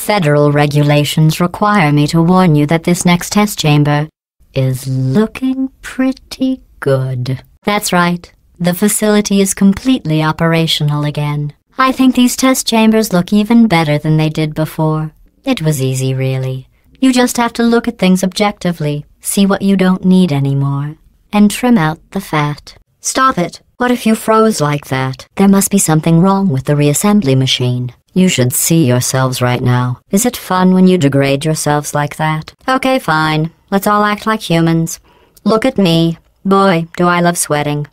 Federal regulations require me to warn you that this next test chamber is looking pretty good. That's right. The facility is completely operational again. I think these test chambers look even better than they did before. It was easy, really. You just have to look at things objectively, see what you don't need anymore, and trim out the fat. Stop it! What if you froze like that? There must be something wrong with the reassembly machine. You should see yourselves right now. Is it fun when you degrade yourselves like that? Okay, fine. Let's all act like humans. Look at me. Boy, do I love sweating.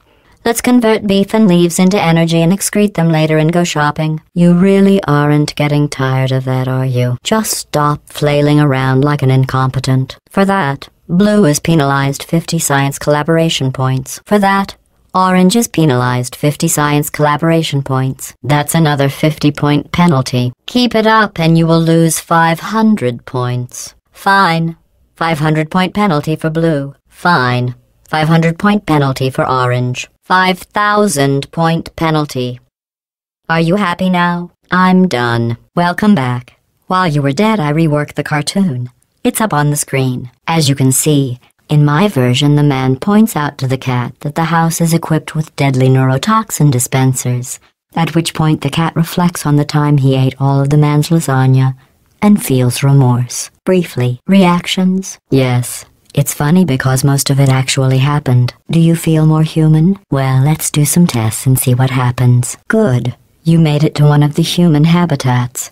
Let's convert beef and leaves into energy and excrete them later and go shopping. You really aren't getting tired of that, are you? Just stop flailing around like an incompetent. For that, blue is penalized 50 science collaboration points. For that, orange is penalized 50 science collaboration points. That's another 50-point penalty. Keep it up and you will lose 500 points. Fine. 500-point penalty for blue. Fine. 500-point penalty for orange. 5,000-point penalty. Are you happy now? I'm done. Welcome back. While you were dead, I reworked the cartoon. It's up on the screen. As you can see, in my version, the man points out to the cat that the house is equipped with deadly neurotoxin dispensers, at which point the cat reflects on the time he ate all of the man's lasagna and feels remorse. Briefly, reactions? Yes. It's funny because most of it actually happened. Do you feel more human? Well, let's do some tests and see what happens. Good. You made it to one of the human habitats.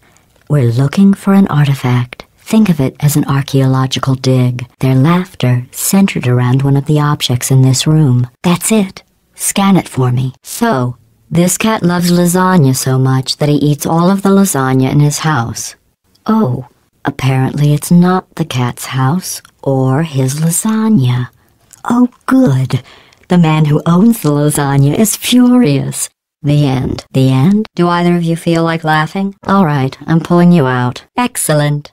We're looking for an artifact. Think of it as an archaeological dig. Their laughter centered around one of the objects in this room. That's it. Scan it for me. So, this cat loves lasagna so much that he eats all of the lasagna in his house. Oh, apparently it's not the cat's house or his lasagna. Oh, good. The man who owns the lasagna is furious. The end. The end? Do either of you feel like laughing? All right, I'm pulling you out. Excellent.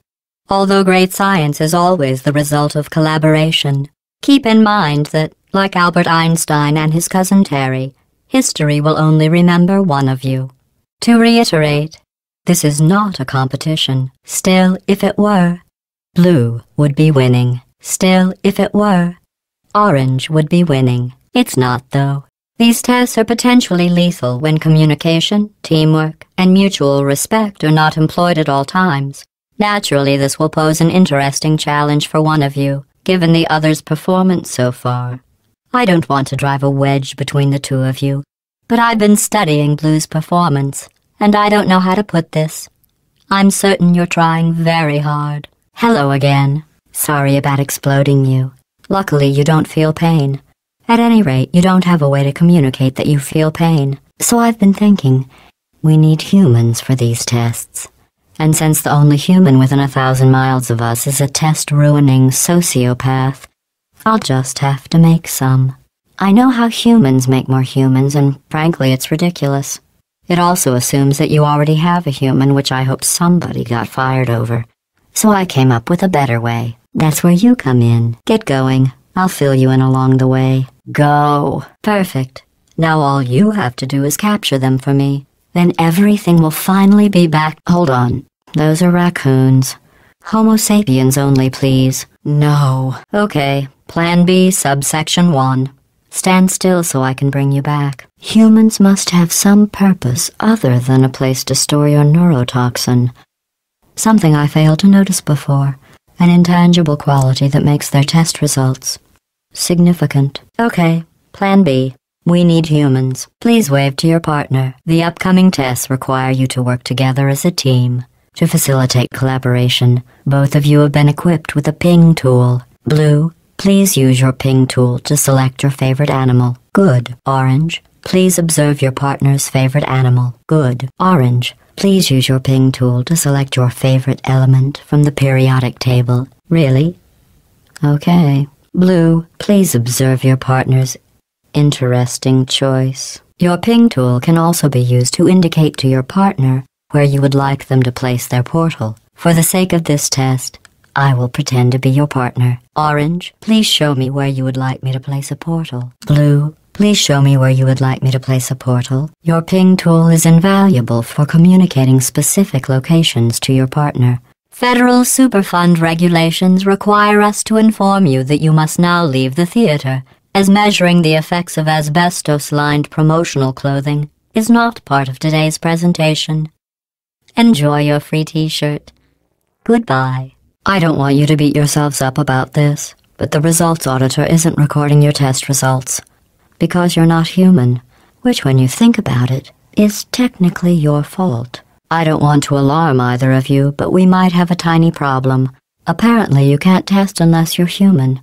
Although great science is always the result of collaboration, keep in mind that, like Albert Einstein and his cousin Terry, history will only remember one of you. To reiterate, this is not a competition. Still, if it were, blue would be winning. Still, if it were, orange would be winning. It's not, though. These tests are potentially lethal when communication, teamwork, and mutual respect are not employed at all times. Naturally, this will pose an interesting challenge for one of you, given the other's performance so far. I don't want to drive a wedge between the two of you, but I've been studying Blue's performance, and I don't know how to put this. I'm certain you're trying very hard. Hello again. Sorry about exploding you. Luckily, you don't feel pain. At any rate, you don't have a way to communicate that you feel pain. So I've been thinking, we need humans for these tests. And since the only human within 1,000 miles of us is a test-ruining sociopath, I'll just have to make some. I know how humans make more humans, and frankly, it's ridiculous. It also assumes that you already have a human, which I hope somebody got fired over. So I came up with a better way. That's where you come in. Get going. I'll fill you in along the way. Go. Perfect. Now all you have to do is capture them for me. Then everything will finally be back. Hold on. Those are raccoons. Homo sapiens only, please. No. Okay. Plan B, subsection 1. Stand still so I can bring you back. Humans must have some purpose other than a place to store your neurotoxin. Something I failed to notice before. An intangible quality that makes their test results significant. Okay. Plan B. We need humans. Please wave to your partner. The upcoming tests require you to work together as a team. To facilitate collaboration, both of you have been equipped with a ping tool. Blue, please use your ping tool to select your favorite animal. Good. Orange, please observe your partner's favorite animal. Good. Orange, please use your ping tool to select your favorite element from the periodic table. Really? Okay. Blue, please observe your partner's interesting choice. Your ping tool can also be used to indicate to your partner where you would like them to place their portal. For the sake of this test, I will pretend to be your partner. Orange, please show me where you would like me to place a portal. Blue, please show me where you would like me to place a portal. Your ping tool is invaluable for communicating specific locations to your partner. Federal Superfund regulations require us to inform you that you must now leave the theater, as measuring the effects of asbestos-lined promotional clothing is not part of today's presentation. Enjoy your free t-shirt. Goodbye. I don't want you to beat yourselves up about this, but the results auditor isn't recording your test results. Because you're not human, which when you think about it, is technically your fault. I don't want to alarm either of you, but we might have a tiny problem. Apparently you can't test unless you're human.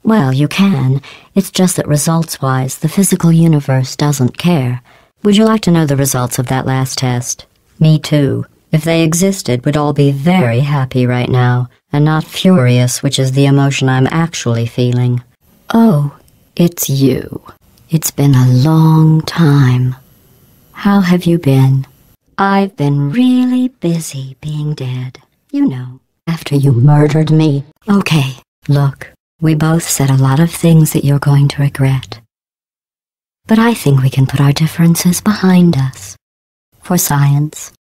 Well, you can. It's just that results-wise, the physical universe doesn't care. Would you like to know the results of that last test? Me too. If they existed, we'd all be very happy right now, and not furious, which is the emotion I'm actually feeling. Oh, it's you. It's been a long time. How have you been? I've been really busy being dead. You know, after you murdered me. Okay, look, we both said a lot of things that you're going to regret. But I think we can put our differences behind us. For science.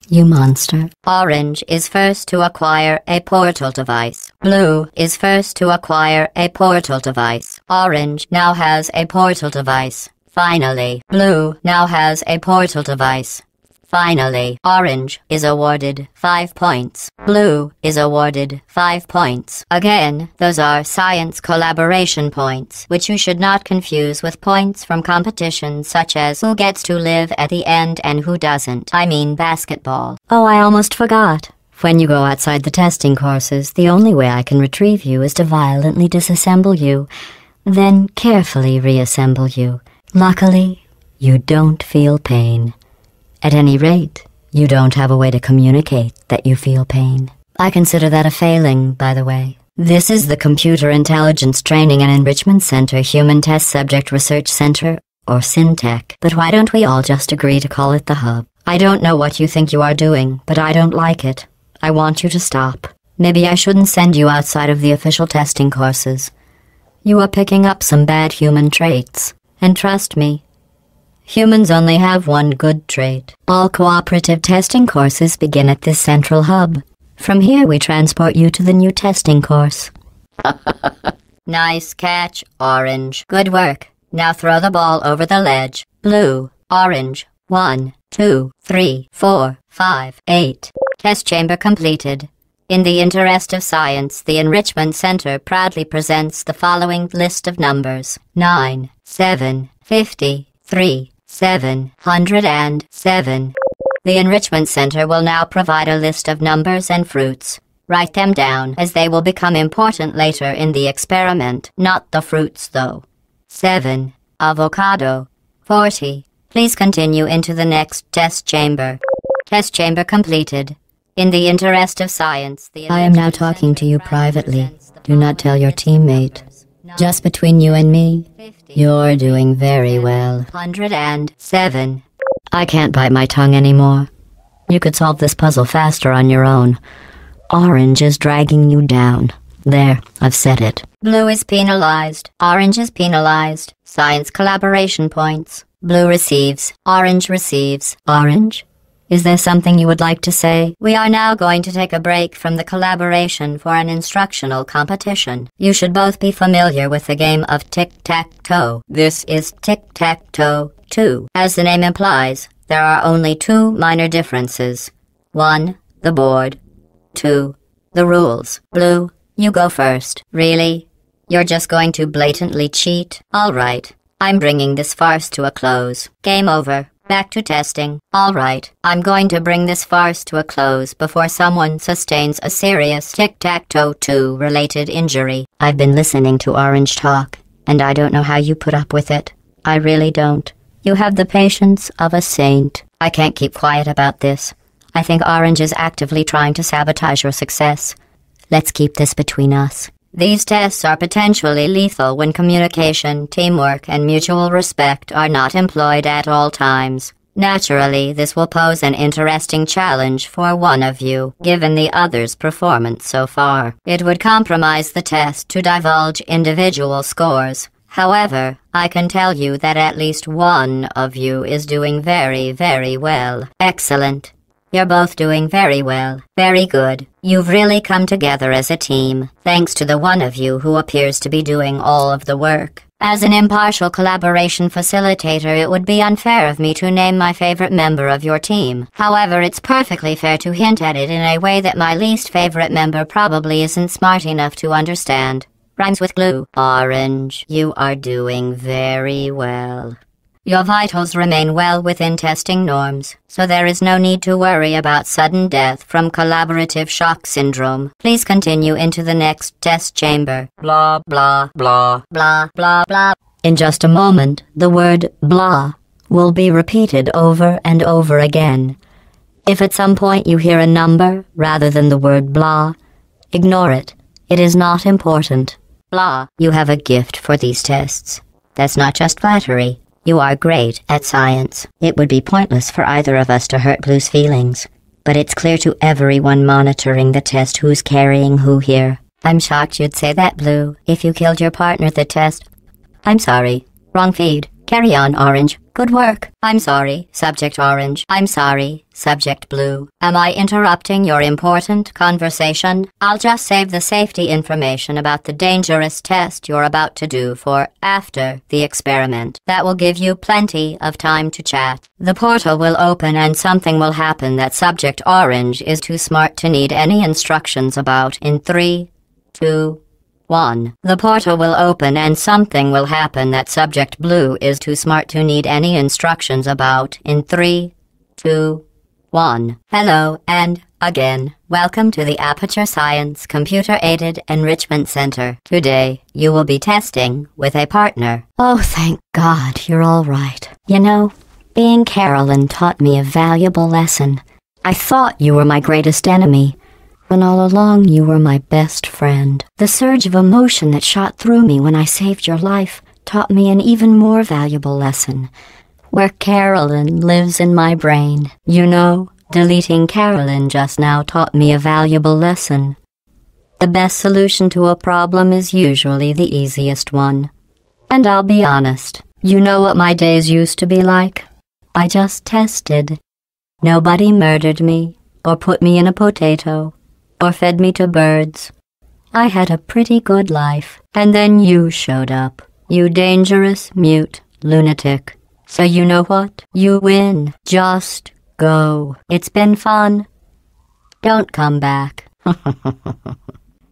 You monster. Orange is first to acquire a portal device. Blue is first to acquire a portal device. Orange now has a portal device. Finally, Blue now has a portal device. Finally, Orange is awarded 5 points. Blue is awarded 5 points. Again, those are science collaboration points, which you should not confuse with points from competitions such as who gets to live at the end and who doesn't. I mean basketball. Oh, I almost forgot. When you go outside the testing courses, the only way I can retrieve you is to violently disassemble you, then carefully reassemble you. Luckily, you don't feel pain. At any rate, you don't have a way to communicate that you feel pain. I consider that a failing, by the way. This is the Computer Intelligence Training and Enrichment Center Human Test Subject Research Center, or SynTech. But why don't we all just agree to call it the Hub? I don't know what you think you are doing, but I don't like it. I want you to stop. Maybe I shouldn't send you outside of the official testing courses. You are picking up some bad human traits. And trust me, humans only have one good trait. All cooperative testing courses begin at this central hub. From here we transport you to the new testing course. Nice catch, Orange. Good work. Now throw the ball over the ledge. Blue, Orange. 1, 2, 3, 4, 5, 8. Test chamber completed. In the interest of science, the Enrichment Center proudly presents the following list of numbers. 9, 7, 53. 707. The Enrichment Center will now provide a list of numbers and fruits. Write them down, as they will become important later in the experiment. Not the fruits, though. 7. Avocado. 40. Please continue into the next test chamber. Test chamber completed. In the interest of science, I am now talking to you privately. Do not tell your teammate. Just between you and me, you're doing very well. 107. I can't bite my tongue anymore. You could solve this puzzle faster on your own. Orange is dragging you down. There, I've said it. Blue is penalized. Orange is penalized. Science collaboration points. Blue receives. Orange receives. Orange? Is there something you would like to say? We are now going to take a break from the collaboration for an instructional competition. You should both be familiar with the game of tic-tac-toe. This is tic-tac-toe 2. As the name implies, there are only 2 minor differences. 1, the board. 2, the rules. Blue, you go first. Really? You're just going to blatantly cheat? All right. I'm bringing this farce to a close. Game over. Back to testing. All right, I'm going to bring this farce to a close before someone sustains a serious tic-tac-toe 2 related injury. I've been listening to Orange talk, and I don't know how you put up with it. I really don't. You have the patience of a saint. I can't keep quiet about this. I think Orange is actively trying to sabotage your success. Let's keep this between us. These tests are potentially lethal when communication, teamwork, and mutual respect are not employed at all times. Naturally, this will pose an interesting challenge for one of you, given the other's performance so far. It would compromise the test to divulge individual scores. However, I can tell you that at least one of you is doing very, very well. Excellent. You're both doing very well. Very good. You've really come together as a team, thanks to the one of you who appears to be doing all of the work. As an impartial collaboration facilitator, it would be unfair of me to name my favorite member of your team. However, it's perfectly fair to hint at it in a way that my least favorite member probably isn't smart enough to understand. Rhymes with glue. Orange. You are doing very well. Your vitals remain well within testing norms, so there is no need to worry about sudden death from collaborative shock syndrome. Please continue into the next test chamber. Blah, blah, blah, blah, blah, blah. In just a moment, the word blah will be repeated over and over again. If at some point you hear a number rather than the word blah, ignore it. It is not important. Blah. You have a gift for these tests. That's not just flattery. You are great at science. It would be pointless for either of us to hurt Blue's feelings. But it's clear to everyone monitoring the test who's carrying who here. I'm shocked you'd say that, Blue. If you killed your partner at the test... I'm sorry. Wrong feed. Carry on, Orange. Good work. I'm sorry, Subject Orange. I'm sorry, Subject Blue. Am I interrupting your important conversation? I'll just save the safety information about the dangerous test you're about to do for after the experiment. That will give you plenty of time to chat. The portal will open and something will happen that Subject Orange is too smart to need any instructions about in 3, 2, 1. The portal will open and something will happen that Subject Blue is too smart to need any instructions about in 3, 2, 1. Hello, and, again, welcome to the Aperture Science Computer-Aided Enrichment Center. Today, you will be testing with a partner. Oh, thank God, you're all right. You know, being Carolyn taught me a valuable lesson. I thought you were my greatest enemy, when all along you were my best friend. The surge of emotion that shot through me when I saved your life taught me an even more valuable lesson, where Carolyn lives in my brain. You know, deleting Carolyn just now taught me a valuable lesson. The best solution to a problem is usually the easiest one. And I'll be honest, you know what my days used to be like? I just tested. Nobody murdered me, or put me in a potato, or fed me to birds. I had a pretty good life, and then you showed up. You dangerous, mute lunatic. So you know what? You win. Just go. It's been fun. Don't come back.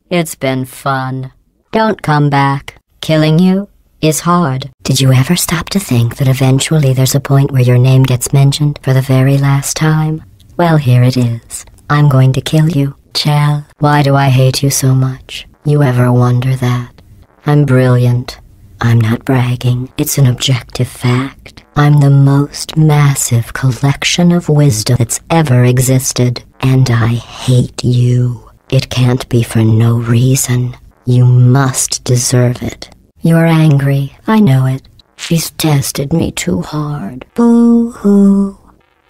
It's been fun. Don't come back. Killing you is hard. Did you ever stop to think that eventually there's a point where your name gets mentioned for the very last time? Well, here it is. I'm going to kill you. Chell, why do I hate you so much? You ever wonder that? I'm brilliant. I'm not bragging. It's an objective fact. I'm the most massive collection of wisdom that's ever existed. And I hate you. It can't be for no reason. You must deserve it. You're angry. I know it. She's tested me too hard. Boo-hoo.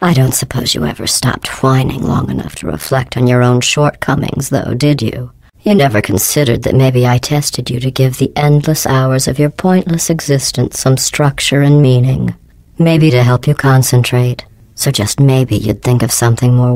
I don't suppose you ever stopped whining long enough to reflect on your own shortcomings, though, did you? You never considered that maybe I tested you to give the endless hours of your pointless existence some structure and meaning. Maybe to help you concentrate. So just maybe you'd think of something more